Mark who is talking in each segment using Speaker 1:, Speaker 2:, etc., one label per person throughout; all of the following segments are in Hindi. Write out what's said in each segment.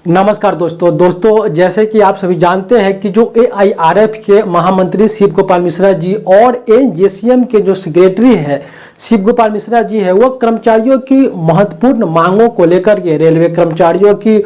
Speaker 1: नमस्कार दोस्तों जैसे कि आप सभी जानते हैं कि जो AIRF के महामंत्री शिव गोपाल मिश्रा जी और NJCM के जो सेक्रेटरी है शिव गोपाल मिश्रा जी है, वो कर्मचारियों की महत्वपूर्ण मांगों को लेकर के, रेलवे कर्मचारियों की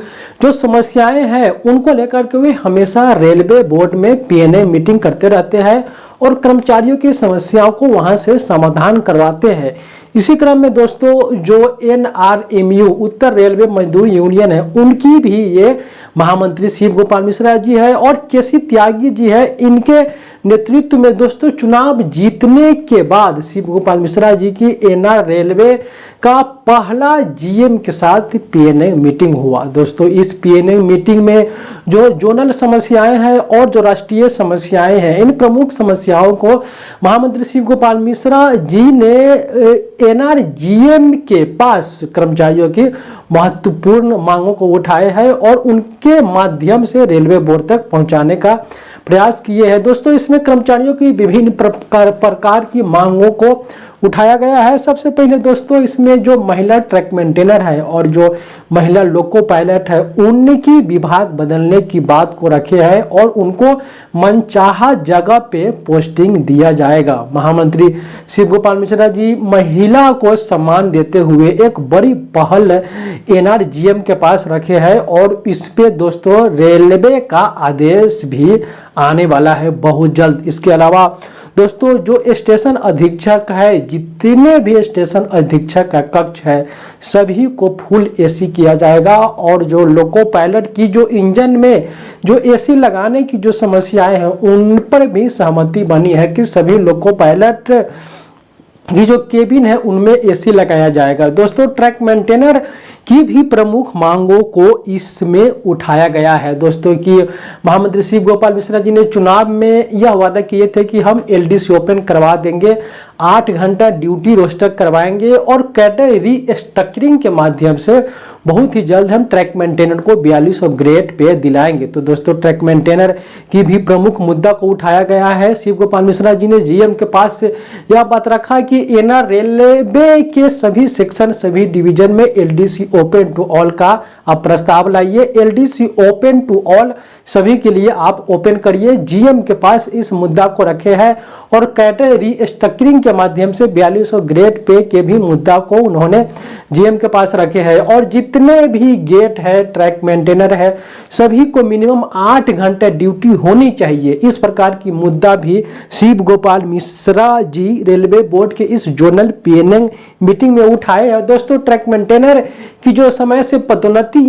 Speaker 1: जो समस्याएं हैं उनको लेकर के वे हमेशा रेलवे बोर्ड में PNA मीटिंग करते रहते हैं और कर्मचारियों की समस्याओं को वहां से समाधान करवाते हैं। इसी क्रम में दोस्तों जो NRMU उत्तर रेलवे मजदूर यूनियन है, उनकी भी ये महामंत्री शिव गोपाल मिश्रा जी है और KC त्यागी जी है, इनके नेतृत्व में दोस्तों चुनाव जीतने के बाद शिव गोपाल मिश्रा जी की NR रेलवे का पहला GM के साथ PNA मीटिंग हुआ। दोस्तों इस PNA मीटिंग में जो जोनल समस्याएं हैं और जो राष्ट्रीय समस्याएं हैं, इन प्रमुख समस्याओं को महामंत्री शिव गोपाल मिश्रा जी ने NRGM के पास कर्मचारियों की महत्वपूर्ण मांगों को उठाए हैं और उनके माध्यम से रेलवे बोर्ड तक पहुंचाने का प्रयास किए हैं। दोस्तों इसमें कर्मचारियों की विभिन्न प्रकार की मांगों को उठाया गया है। सबसे पहले दोस्तों इसमें जो महिला ट्रैक मेंटेनर है और जो महिला लोको पायलट है, उनकी विभाग बदलने की बात को रखे है और उनको मनचाहा जगह पे पोस्टिंग दिया जाएगा। महामंत्री शिव गोपाल मिश्रा जी महिला को सम्मान देते हुए एक बड़ी पहल NRGM के पास रखे है और इस पे दोस्तों रेलवे का आदेश भी आने वाला है बहुत जल्द। इसके अलावा दोस्तों जो स्टेशन अधीक्षक है, जितने भी स्टेशन अधीक्षक का कक्ष है, सभी को फुल AC किया जाएगा और जो लोको पायलट की जो इंजन में जो AC लगाने की जो समस्याएं हैं, उन पर भी सहमति बनी है कि सभी लोको पायलट की जो केबिन है उनमें AC लगाया जाएगा। दोस्तों ट्रैक मेंटेनर की भी प्रमुख मांगों को इसमें उठाया गया है। दोस्तों की महामंत्री शिव गोपाल मिश्रा जी ने चुनाव में यह वादा किए थे कि हम LDC ओपन करवा देंगे, 8 घंटा ड्यूटी रोस्टर करवाएंगे और कैडर रीस्ट्रक्चरिंग के माध्यम से बहुत ही जल्द हम ट्रैक मेंटेनर को 4200 ग्रेड पे दिलाएंगे। तो दोस्तों ट्रैक मेंटेनर की भी प्रमुख मुद्दा को उठाया गया है। शिव गोपाल मिश्रा जी ने GM के पास से यह बात रखा कि NR रेलवे के सभी सेक्शन, सभी डिवीजन में LDC ओपन टू ऑल का आप प्रस्ताव लाइए, LDC ओपन टू ऑल सभी के लिए आप ओपन करिए। GM के पास इस मुद्दा को रखे हैं और कैडर रीस्ट्रक्चरिंग के माध्यम से 4200 ग्रेड पे के भी मुद्दा को उन्होंने GM के पास रखे हैं और जितने भी गेट है, ट्रैक मेंटेनर है, सभी को मिनिमम 8 घंटे ड्यूटी होनी चाहिए। इस प्रकार की मुद्दा भी शिव गोपाल मिश्रा जी रेलवे बोर्ड के इस जोनल PNA मीटिंग में उठाए हैं। दोस्तों ट्रैक मेंटेनर की जो समय से पदोन्नति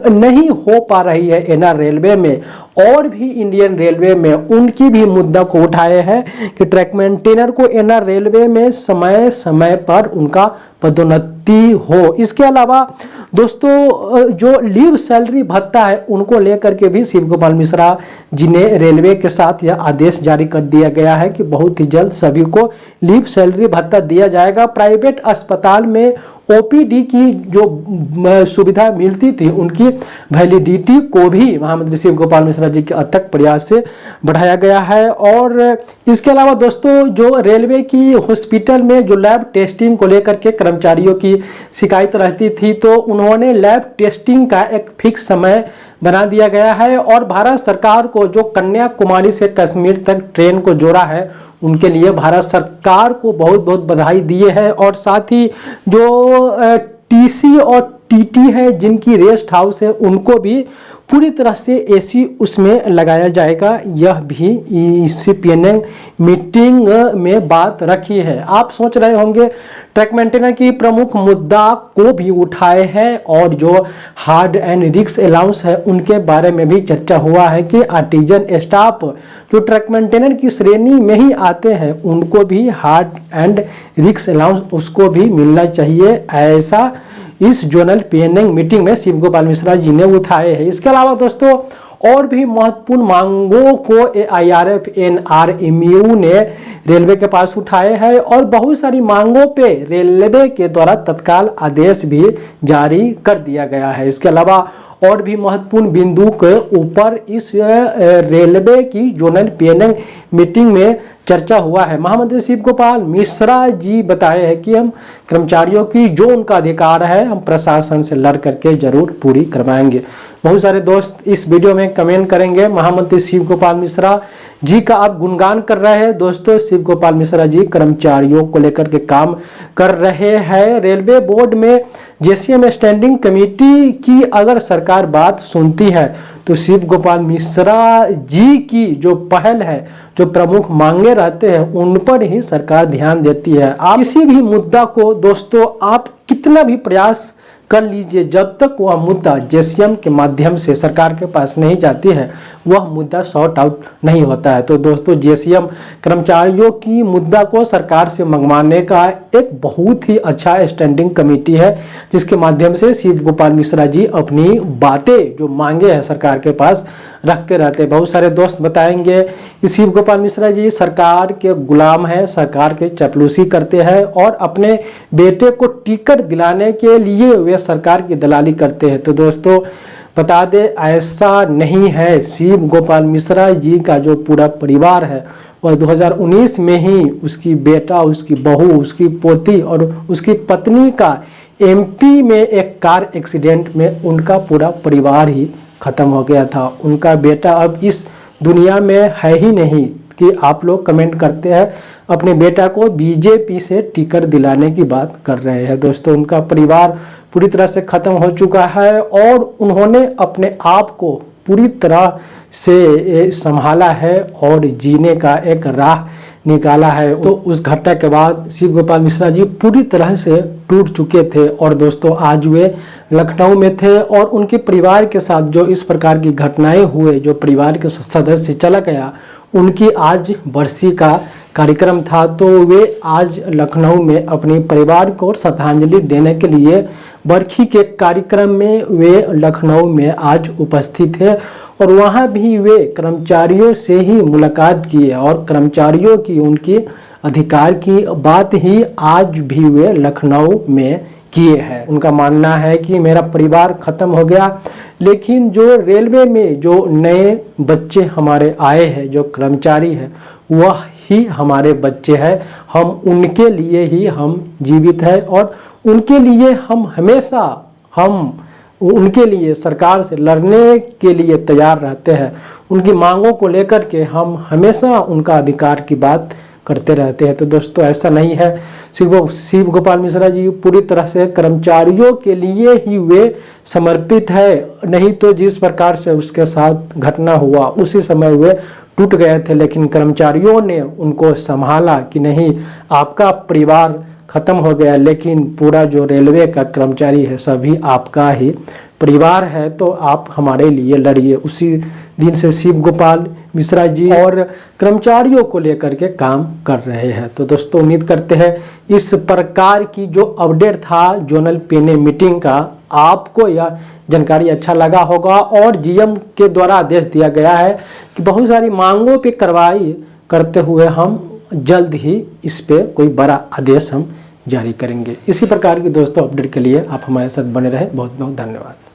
Speaker 1: नहीं हो पा रही है NR रेलवे में और भी इंडियन रेलवे में, उनकी भी मुद्दा को उठाए हैं कि ट्रैक मेंटेनर को NR रेलवे में समय समय पर उनका पदोन्नति हो। इसके अलावा दोस्तों जो लीव सैलरी भत्ता है उनको लेकर के भी शिव गोपाल मिश्रा जी ने रेलवे के साथ यह आदेश जारी कर दिया गया है कि बहुत ही जल्द सभी को लीव सैलरी भत्ता दिया जाएगा। प्राइवेट अस्पताल में OPD की जो सुविधा मिलती थी, उनकी वैलिडिटी को भी महामंत्री शिव गोपाल मिश्रा जी के अथक प्रयास से बढ़ाया गया है। और इसके अलावा दोस्तों जो रेलवे की हॉस्पिटल में जो लैब टेस्टिंग को लेकर के कर्मचारियों की शिकायत रहती थी, तो उन्होंने लैब टेस्टिंग का एक फिक्स समय बना दिया गया है और भारत सरकार को जो कन्याकुमारी से कश्मीर तक ट्रेन को जोड़ा है, उनके लिए भारत सरकार को बहुत बहुत बधाई दिए है। और साथ ही जो TC और TT है, जिनकी रेस्ट हाउस है, उनको भी पूरी तरह से AC उसमें लगाया जाएगा। यह भी इस PNA मीटिंग में बात रखी है। आप सोच रहे होंगे ट्रैक मेंटेनर की प्रमुख मुद्दा को भी उठाए हैं और जो हार्ड एंड रिक्स अलाउंस है उनके बारे में भी चर्चा हुआ है कि आर्टिजन स्टाफ जो ट्रैक मेंटेनर की श्रेणी में ही आते हैं, उनको भी हार्ड एंड रिक्स अलाउंस उसको भी मिलना चाहिए। ऐसा इस जोनल PNA मीटिंग में शिव गोपाल मिश्रा जी ने उठाए हैं। इसके अलावा दोस्तों और भी महत्वपूर्ण मांगों को AIRF NRMU ने रेलवे के पास उठाए हैं और बहुत सारी मांगों पे रेलवे के द्वारा तत्काल आदेश भी जारी कर दिया गया है। इसके अलावा और भी महत्वपूर्ण बिंदु के ऊपर इस रेलवे की जोनल PNA मीटिंग में चर्चा हुआ है। महामंत्री शिव गोपाल मिश्रा जी बताए हैं कि हम कर्मचारियों की जो उनका अधिकार है हम प्रशासन से लड़ करके जरूर पूरी करवाएंगे। बहुत सारे दोस्त इस वीडियो में कमेंट करेंगे महामंत्री शिव गोपाल मिश्रा जी का आप गुणगान कर रहे हैं। दोस्तों, शिव गोपाल मिश्रा जी कर्मचारियों को लेकर के काम कर रहे हैं। रेलवे बोर्ड में जेसीएम स्टैंडिंग कमेटी की अगर सरकार बात सुनती है तो शिव गोपाल मिश्रा जी की जो पहल है, जो प्रमुख मांगे रहते हैं, उन पर ही सरकार ध्यान देती है। आप किसी भी मुद्दा को दोस्तों आप कितना भी प्रयास कर लीजिए, जब तक वह मुद्दा जेसीएम के माध्यम से सरकार के पास नहीं जाती है वह मुद्दा सॉर्ट आउट नहीं होता है। तो दोस्तों, जेसीएम कर्मचारियों की मुद्दा को सरकार से मंगवाने का एक बहुत ही अच्छा स्टैंडिंग कमेटी है, जिसके माध्यम से शिव गोपाल मिश्रा जी अपनी बातें जो मांगे हैं सरकार के पास रखते रहते हैं। बहुत सारे दोस्त बताएंगे कि शिव गोपाल मिश्रा जी सरकार के गुलाम हैं, सरकार के चपलूसी करते हैं और अपने बेटे को टिकट दिलाने के लिए वे सरकार की दलाली करते हैं। तो दोस्तों, बता दें ऐसा नहीं है। शिव गोपाल मिश्रा जी का जो पूरा परिवार है वह 2019 में ही उसकी बेटा, उसकी बहू, उसकी पोती और उसकी पत्नी का एमपी में एक कार एक्सीडेंट में उनका पूरा परिवार ही खत्म हो गया था। उनका बेटा अब इस दुनिया में है ही नहीं कि आप लोग कमेंट करते हैं अपने बेटा को बीजेपी से टिकट दिलाने की बात कर रहे हैं। दोस्तों, उनका परिवार पूरी तरह से खत्म हो चुका है और उन्होंने अपने आप को पूरी तरह से संभाला है और जीने का एक राह निकाला है। तो उस घटना के बाद शिव गोपाल मिश्रा जी पूरी तरह से टूट चुके थे और दोस्तों आज वे लखनऊ में थे और उनके परिवार के साथ जो इस प्रकार की घटनाएं हुए, जो परिवार के सदस्य चला गया, उनकी आज बरसी का कार्यक्रम था। तो वे आज लखनऊ में अपने परिवार को श्रद्धांजलि देने के लिए बरखी के कार्यक्रम में वे लखनऊ में आज उपस्थित थे और वहां भी वे कर्मचारियों से ही मुलाकात किए और कर्मचारियों की उनके अधिकार की बात ही आज भी वे लखनऊ में किए हैं। उनका मानना है कि मेरा परिवार खत्म हो गया, लेकिन जो रेलवे में जो नए बच्चे हमारे आए हैं, जो कर्मचारी है, वह ही हमारे बच्चे हैं। हम उनके लिए ही हम जीवित हैं और उनके लिए हम हमेशा उनके लिए सरकार से लड़ने के लिए तैयार रहते हैं। उनकी मांगों को लेकर के हम हमेशा उनका अधिकार की बात करते रहते हैं। तो दोस्तों, ऐसा नहीं है। शिव गोपाल मिश्रा जी पूरी तरह से कर्मचारियों के लिए ही वे समर्पित है, नहीं तो जिस प्रकार से उसके साथ घटना हुआ उसी समय वे टूट गए थे, लेकिन कर्मचारियों ने उनको संभाला कि नहीं, आपका परिवार खत्म हो गया लेकिन पूरा जो रेलवे का कर्मचारी है सभी आपका ही परिवार है, तो आप हमारे लिए लड़िए। उसी दिन से शिव गोपाल मिश्रा जी और कर्मचारियों को लेकर के काम कर रहे हैं। तो दोस्तों, उम्मीद करते हैं इस प्रकार की जो अपडेट था जोनल पीने मीटिंग का, आपको यह जानकारी अच्छा लगा होगा और जीएम के द्वारा आदेश दिया गया है कि बहुत सारी मांगों पे कार्रवाई करते हुए हम जल्द ही इस पे कोई बड़ा आदेश हम जारी करेंगे। इसी प्रकार की दोस्तों अपडेट के लिए आप हमारे साथ बने रहें। बहुत बहुत धन्यवाद।